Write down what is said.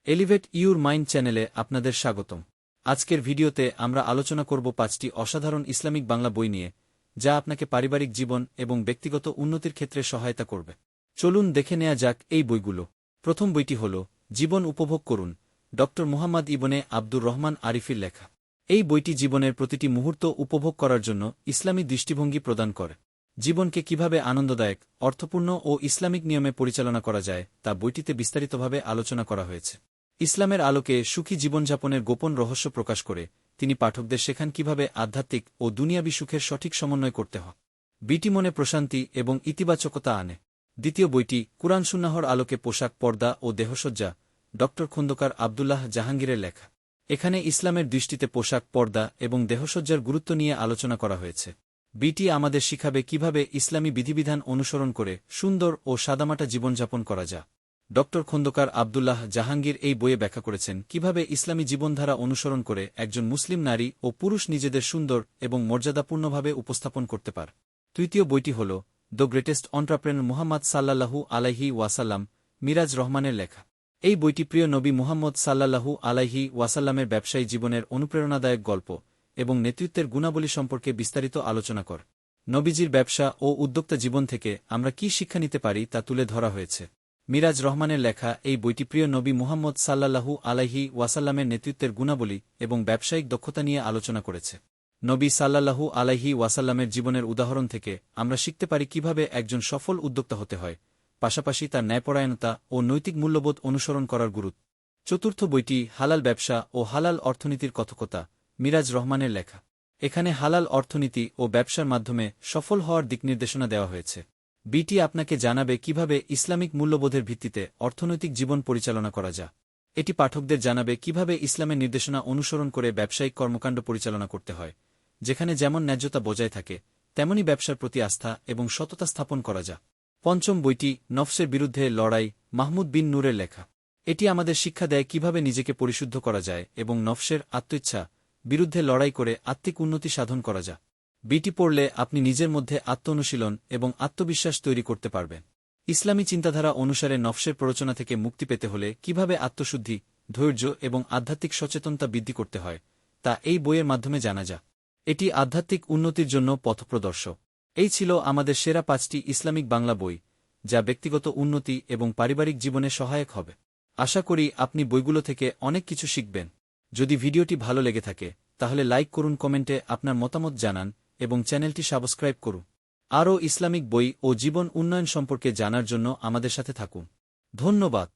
Elevate your mind চ্যানেলে আপনাদের স্বাগতম। আজকের ভিডিওতে আমরা আলোচনা করব 5টি অসাধারণ ইসলামিক বাংলা বই নিয়ে, যা আপনাকে পারিবারিক জীবন এবং ব্যক্তিগত উন্নতির ক্ষেত্রে সহায়তা করবে। চলুন দেখে নেওয়া যাক এই বইগুলো। প্রথম বইটি হল জীবন উপভোগ করুন, ড মুহাম্মদ ইবনে আব্দুর রহমান আরিফির লেখা। এই বইটি জীবনের প্রতিটি মুহূর্ত উপভোগ করার জন্য ইসলামী দৃষ্টিভঙ্গি প্রদান করে। জীবনকে কিভাবে আনন্দদায়ক, অর্থপূর্ণ ও ইসলামিক নিয়মে পরিচালনা করা যায় তা বইটিতে বিস্তারিতভাবে আলোচনা করা হয়েছে। ইসলামের আলোকে সুখী জীবনযাপনের গোপন রহস্য প্রকাশ করে তিনি পাঠকদের শেখান কিভাবে আধ্যাত্মিক ও দুনিয়াবী সুখের সঠিক সমন্বয় করতে হয়। বইটি মনে প্রশান্তি এবং ইতিবাচকতা আনে। দ্বিতীয় বইটি কুরআন সুন্নাহর আলোকে পোশাক, পর্দা ও দেহসজ্জা, ড খন্দকার আবদুল্লাহ জাহাঙ্গীরের লেখা। এখানে ইসলামের দৃষ্টিতে পোশাক, পর্দা এবং দেহসজ্জার গুরুত্ব নিয়ে আলোচনা করা হয়েছে। বইটি আমাদের শিখাবে কিভাবে ইসলামী বিধিবিধান অনুসরণ করে সুন্দর ও সাদামাটা জীবনযাপন করা যায়। ড খন্দকার আবদুল্লাহ জাহাঙ্গীর এই বইয়ে ব্যাখ্যা করেছেন কিভাবে ইসলামী জীবনধারা অনুসরণ করে একজন মুসলিম নারী ও পুরুষ নিজেদের সুন্দর এবং মর্যাদাপূর্ণভাবে উপস্থাপন করতে পারে। তৃতীয় বইটি হল দ্য গ্রেটেস্ট অন্টারপ্রেনার মুহাম্মদ সাল্লাল্লাহু আলাইহি ওয়াসাল্লাম, মিরাজ রহমানের লেখা। এই বইটি প্রিয় নবী মুহাম্মদ সাল্লাল্লাহু আলাইহি ওয়াসাল্লামের ব্যবসায়ী জীবনের অনুপ্রেরণাদায়ক গল্প এবং নেতৃত্বের গুণাবলী সম্পর্কে বিস্তারিত আলোচনা করে। নবীজির ব্যবসা ও উদ্যোক্তা জীবন থেকে আমরা কি শিক্ষা নিতে পারি তা তুলে ধরা হয়েছে। মিরাজ রহমানের লেখা এই বইটি প্রিয় নবী মুহাম্মদ সাল্লাল্লাহু আলাইহি ওয়াসাল্লামের নেতৃত্বের গুণাবলী এবং ব্যবসায়িক দক্ষতা নিয়ে আলোচনা করেছে। নবী সাল্লাল্লাহু আলাইহি ওয়াসাল্লামের জীবনের উদাহরণ থেকে আমরা শিখতে পারি কিভাবে একজন সফল উদ্যোক্তা হতে হয়, পাশাপাশি তার ন্যায়পরায়ণতা ও নৈতিক মূল্যবোধ অনুসরণ করার গুরুত্ব। চতুর্থ বইটি হালাল ব্যবসা ও হালাল অর্থনীতির কথকতা, মিরাজ রহমানের লেখা। এখানে হালাল অর্থনীতি ও ব্যবসার মাধ্যমে সফল হওয়ার দিকনির্দেশনা দেওয়া হয়েছে। বইটি আপনাকে জানাবে কিভাবে ইসলামিক মূল্যবোধের ভিত্তিতে অর্থনৈতিক জীবন পরিচালনা করা যায়। এটি পাঠকদের জানাবে কিভাবে ইসলামের নির্দেশনা অনুসরণ করে ব্যবসায়িক কর্মকাণ্ড পরিচালনা করতে হয়, যেখানে যেমন ন্যায্যতা বজায় থাকে তেমনি ব্যবসার প্রতি আস্থা এবং সততা স্থাপন করা যায়। পঞ্চম বইটি নফসের বিরুদ্ধে লড়াই, মাহমুদ বিন নূরের লেখা। এটি আমাদের শিক্ষা দেয় কিভাবে নিজেকে পরিশুদ্ধ করা যায় এবং নফসের আত্মইচ্ছা বিরুদ্ধে লড়াই করে আত্মিক উন্নতি সাধন করা যায়। বইটি পড়লে আপনি নিজের মধ্যে আত্ম-অনুশীলন এবং আত্মবিশ্বাস তৈরি করতে পারবেন। ইসলামী চিন্তাধারা অনুসারে নফসের প্ররোচনা থেকে মুক্তি পেতে হলে কিভাবে আত্মশুদ্ধি, ধৈর্য এবং আধ্যাত্মিক সচেতনতা বৃদ্ধি করতে হয় তা এই বইয়ের মাধ্যমে জানা যায়। এটি আধ্যাত্মিক উন্নতির জন্য পথপ্রদর্শক। এই ছিল আমাদের সেরা 5টি ইসলামিক বাংলা বই, যা ব্যক্তিগত উন্নতি এবং পারিবারিক জীবনে সহায়ক হবে। আশা করি আপনি বইগুলো থেকে অনেক কিছু শিখবেন। যদি ভিডিওটি ভালো লেগে থাকে তাহলে লাইক করুন, কমেন্টে আপনার মতামত জানান এবং চ্যানেলটি সাবস্ক্রাইব করুন। আরও ইসলামিক বই ও জীবন উন্নয়ন সম্পর্কে জানার জন্য আমাদের সাথে থাকুন। ধন্যবাদ।